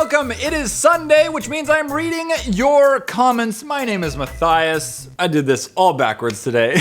welcome. It is Sunday, which means I'm reading your comments. My name is Matthias. I did this all backwards today.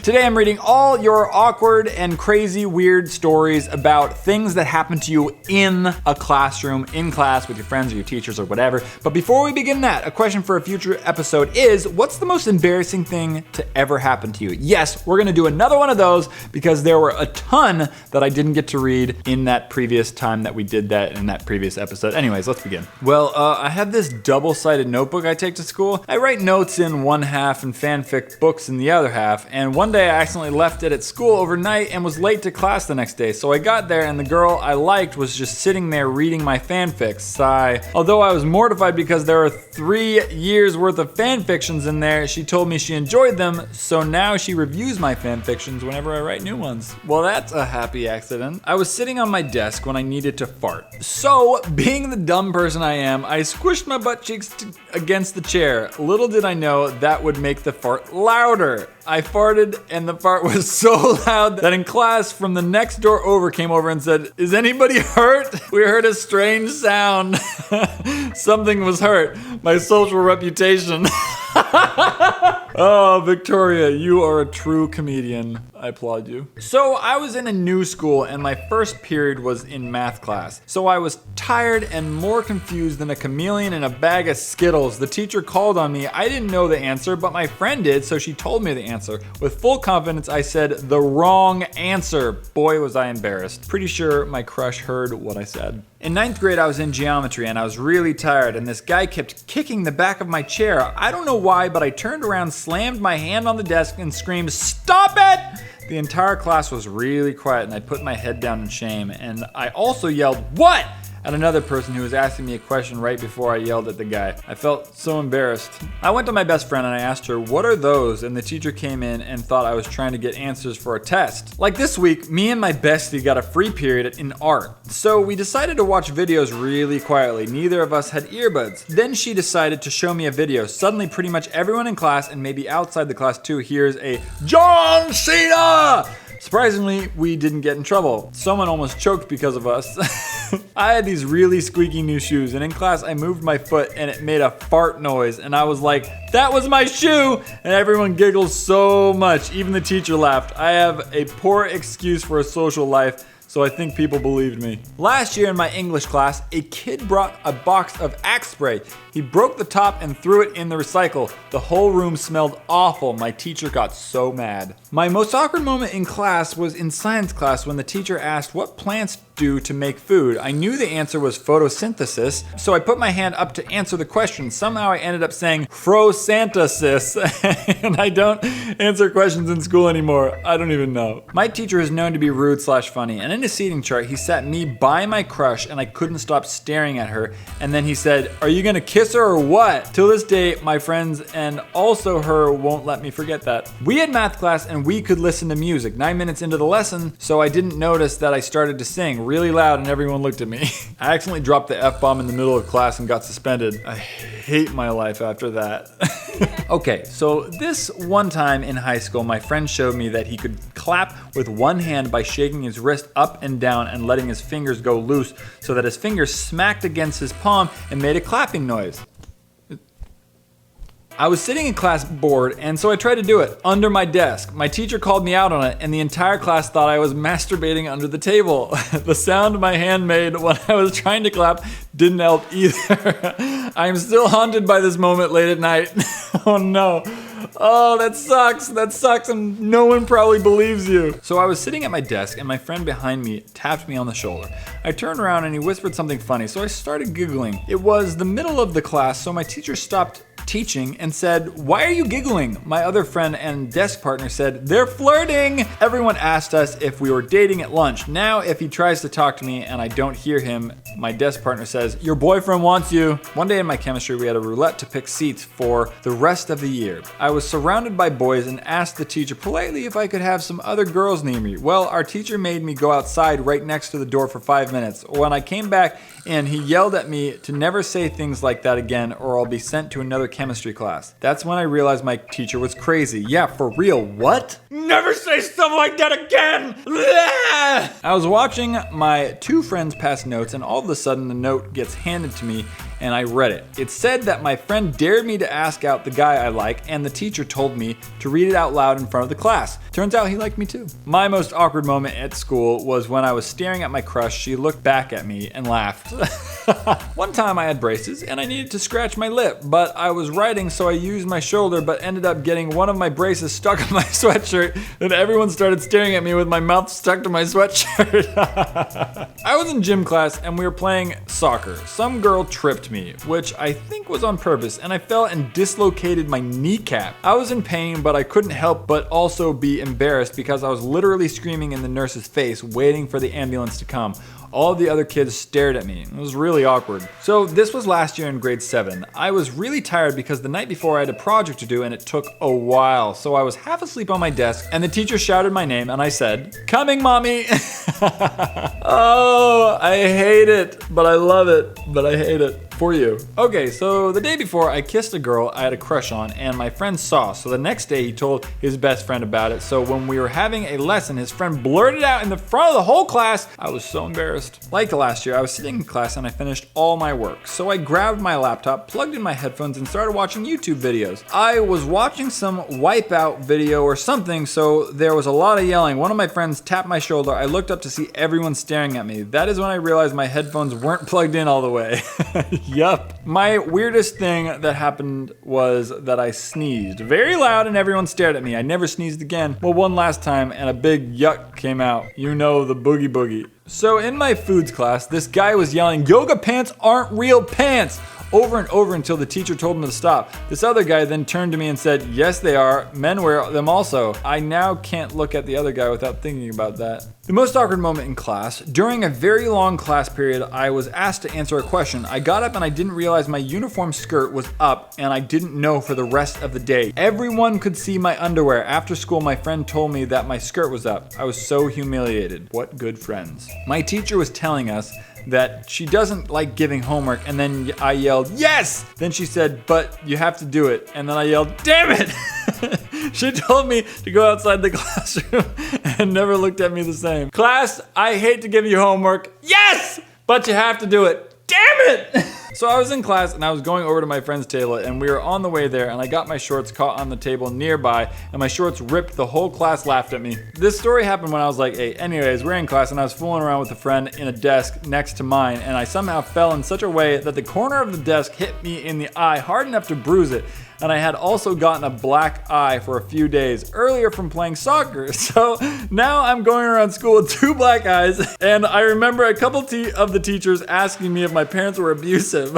Today I'm reading all your awkward and crazy weird stories about things that happen to you in a classroom, in class with your friends or your teachers or whatever. But before we begin that, a question for a future episode is, what's the most embarrassing thing to ever happen to you? Yes, we're gonna do another one of those because there were a ton that I didn't get to read in that previous time that we did that in that previous episode. Anyways, let's begin. Well, I have this double-sided notebook I take to school. I write notes in one half and fanfic books in the other half, and one day I accidentally left it at school overnight and was late to class the next day. So I got there and the girl I liked was just sitting there reading my fanfics. Sigh. Although I was mortified because there are 3 years worth of fanfictions in there, she told me she enjoyed them, so now she reviews my fanfictions whenever I write new ones. Well, that's a happy accident. I was sitting on my desk when I needed to fart. So, being the dumb person I am, I squished my butt cheeks against the chair. Little did I know that would make the fart louder. I farted and the fart was so loud that in class from the next door over came over and said, "Is anybody hurt? We heard a strange sound." Something was hurt. My social reputation. Oh, Victoria, you are a true comedian. I applaud you. So I was in a new school and my first period was in math class. So I was tired and more confused than a chameleon in a bag of Skittles. The teacher called on me. I didn't know the answer, but my friend did, so she told me the answer. With full confidence, I said the wrong answer. Boy, was I embarrassed. Pretty sure my crush heard what I said. In 9th grade, I was in geometry and I was really tired and this guy kept kicking the back of my chair. I don't know why, but I turned around, slammed my hand on the desk and screamed, "Stop it!" The entire class was really quiet and I put my head down in shame. And I also yelled, "What?" at another person who was asking me a question right before I yelled at the guy. I felt so embarrassed. I went to my best friend and I asked her, "What are those?" And the teacher came in and thought I was trying to get answers for a test. Like this week, me and my bestie got a free period in art. So we decided to watch videos really quietly. Neither of us had earbuds. Then she decided to show me a video. Suddenly pretty much everyone in class and maybe outside the class too hears a John Cena! Surprisingly, we didn't get in trouble. Someone almost choked because of us. I had these really squeaky new shoes, and in class I moved my foot and it made a fart noise, and I was like, "That was my shoe!" And everyone giggled so much, even the teacher laughed. I have a poor excuse for a social life, so I think people believed me. Last year in my English class, a kid brought a box of Axe spray. He broke the top and threw it in the recycle. The whole room smelled awful. My teacher got so mad. My most awkward moment in class was in science class when the teacher asked what plants do to make food. I knew the answer was photosynthesis, so I put my hand up to answer the question. Somehow I ended up saying phrosantasis, and I don't answer questions in school anymore. I don't even know. My teacher is known to be rude/funny, and in his seating chart, he sat me by my crush, and I couldn't stop staring at her. And then he said, "Are you gonna kiss her or what?" Till this day, my friends and also her won't let me forget that. We had math class, and we could listen to music. 9 minutes into the lesson, so I didn't notice that I started to sing really loud and everyone looked at me. I accidentally dropped the F-bomb in the middle of class and got suspended. I hate my life after that. Okay, so this one time in high school, my friend showed me that he could clap with one hand by shaking his wrist up and down and letting his fingers go loose so that his fingers smacked against his palm and made a clapping noise. I was sitting in class bored, and so I tried to do it under my desk. My teacher called me out on it, and the entire class thought I was masturbating under the table. The sound my hand made when I was trying to clap didn't help either. I'm still haunted by this moment late at night. Oh no. Oh, that sucks, and no one probably believes you. So I was sitting at my desk, and my friend behind me tapped me on the shoulder. I turned around and he whispered something funny, so I started giggling. It was the middle of the class, so my teacher stopped teaching and said, "Why are you giggling?" My other friend and desk partner said, "They're flirting." Everyone asked us if we were dating at lunch. Now, if he tries to talk to me and I don't hear him, my desk partner says, "Your boyfriend wants you." One day in my chemistry, we had a roulette to pick seats for the rest of the year. I was surrounded by boys and asked the teacher politely if I could have some other girls near me. Well, our teacher made me go outside right next to the door for 5 minutes. When I came back in, he yelled at me to never say things like that again or I'll be sent to another chemistry class. That's when I realized my teacher was crazy. Yeah, for real, what? Never say stuff like that again! I was watching my two friends pass notes, and all of a sudden a note gets handed to me and I read it. It said that my friend dared me to ask out the guy I like, and the teacher told me to read it out loud in front of the class. Turns out he liked me too. My most awkward moment at school was when I was staring at my crush. She looked back at me and laughed. One time I had braces and I needed to scratch my lip, but I was writing, so I used my shoulder but ended up getting one of my braces stuck on my sweatshirt, and everyone started staring at me with my mouth stuck to my sweatshirt. I was in gym class and we were playing soccer. Some girl tripped me, which I think was on purpose, and I fell and dislocated my kneecap. I was in pain, but I couldn't help but also be embarrassed because I was literally screaming in the nurse's face, waiting for the ambulance to come. All of the other kids stared at me. It was really awkward. So this was last year in grade 7. I was really tired because the night before I had a project to do and it took a while. So I was half asleep on my desk and the teacher shouted my name and I said, "Coming, mommy." Oh, I hate it, but I love it, but I hate it. For you. Okay, so the day before I kissed a girl I had a crush on and my friend saw, so the next day he told his best friend about it. So when we were having a lesson, his friend blurted out in the front of the whole class. I was so embarrassed. Like last year, I was sitting in class and I finished all my work. So I grabbed my laptop, plugged in my headphones, and started watching YouTube videos. I was watching some Wipeout video or something, so there was a lot of yelling. One of my friends tapped my shoulder. I looked up to see everyone staring at me. That is when I realized my headphones weren't plugged in all the way. Yup. My weirdest thing that happened was that I sneezed very loud and everyone stared at me. I never sneezed again. Well, one last time and a big yuck came out. You know, the boogie boogie. So in my foods class, this guy was yelling, "Yoga pants aren't real pants," over and over until the teacher told him to stop. This other guy then turned to me and said, "Yes, they are. Men wear them also." I now can't look at the other guy without thinking about that. The most awkward moment in class. During a very long class period, I was asked to answer a question. I got up and I didn't realize my uniform skirt was up and I didn't know for the rest of the day. Everyone could see my underwear. After school, my friend told me that my skirt was up. I was so humiliated. What good friends. My teacher was telling us that she doesn't like giving homework, and then I yelled, "Yes!" Then she said, "But you have to do it." And then I yelled, "Damn it!" She told me to go outside the classroom and never looked at me the same. Class, I hate to give you homework. Yes! But you have to do it. Damn it! So I was in class and I was going over to my friend's table and we were on the way there and I got my shorts caught on the table nearby and my shorts ripped. The whole class laughed at me. This story happened when I was like 8. Anyways, we're in class and I was fooling around with a friend in a desk next to mine and I somehow fell in such a way that the corner of the desk hit me in the eye hard enough to bruise it. And I had also gotten a black eye for a few days earlier from playing soccer. So now I'm going around school with 2 black eyes. And I remember a couple of the teachers asking me if my parents were abusive.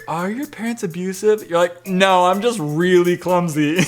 Are your parents abusive? You're like, no, I'm just really clumsy.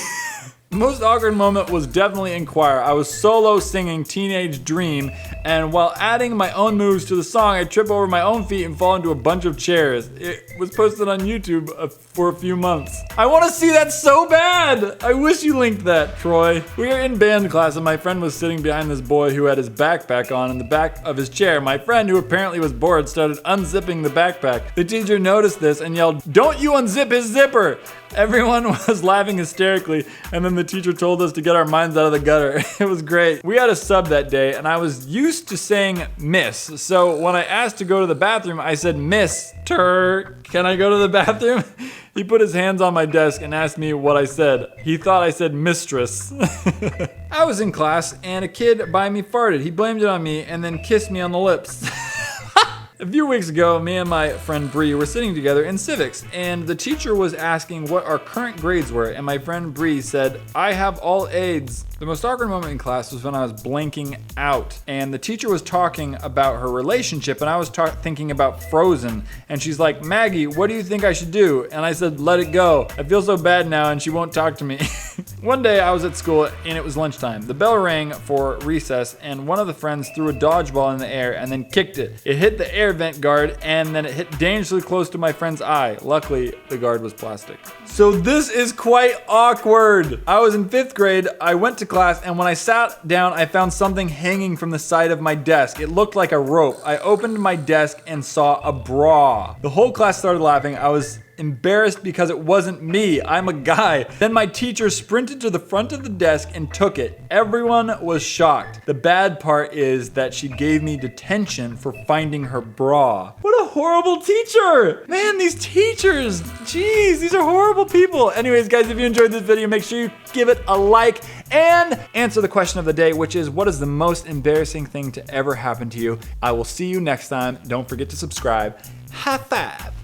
Most awkward moment was definitely in choir. I was solo singing Teenage Dream, and while adding my own moves to the song, I trip over my own feet and fall into a bunch of chairs. It was posted on YouTube for a few months. I want to see that so bad! I wish you linked that, Troy. We were in band class and my friend was sitting behind this boy who had his backpack on in the back of his chair. My friend, who apparently was bored, started unzipping the backpack. The teacher noticed this and yelled, "Don't you unzip his zipper!" Everyone was laughing hysterically, and then the teacher told us to get our minds out of the gutter. It was great. We had a sub that day, and I was used to saying miss. So when I asked to go to the bathroom, I said, "Mister, can I go to the bathroom?" He put his hands on my desk and asked me what I said. He thought I said mistress. I was in class, and a kid by me farted. He blamed it on me and then kissed me on the lips. A few weeks ago, me and my friend Bree were sitting together in civics, and the teacher was asking what our current grades were, and my friend Bree said, "I have all A's." The most awkward moment in class was when I was blanking out, and the teacher was talking about her relationship, and I was thinking about Frozen, and she's like, "Maggie, what do you think I should do?" And I said, "Let it go. I feel so bad now, and she won't talk to me." One day I was at school, and it was lunchtime. The bell rang for recess, and one of the friends threw a dodgeball in the air and then kicked it. It hit the air vent guard, and then it hit dangerously close to my friend's eye. Luckily, the guard was plastic. So this is quite awkward. I was in 5th grade. I went to class, and when I sat down, I found something hanging from the side of my desk. It looked like a rope. I opened my desk and saw a bra. The whole class started laughing. I was embarrassed because it wasn't me. I'm a guy. Then my teacher sprinted to the front of the desk and took it. Everyone was shocked. The bad part is that she gave me detention for finding her bra. What a horrible teacher. Man, these teachers, jeez, these are horrible people. Anyways, guys, if you enjoyed this video, make sure you give it a like and answer the question of the day, which is, what is the most embarrassing thing to ever happen to you? I will see you next time. Don't forget to subscribe. High five.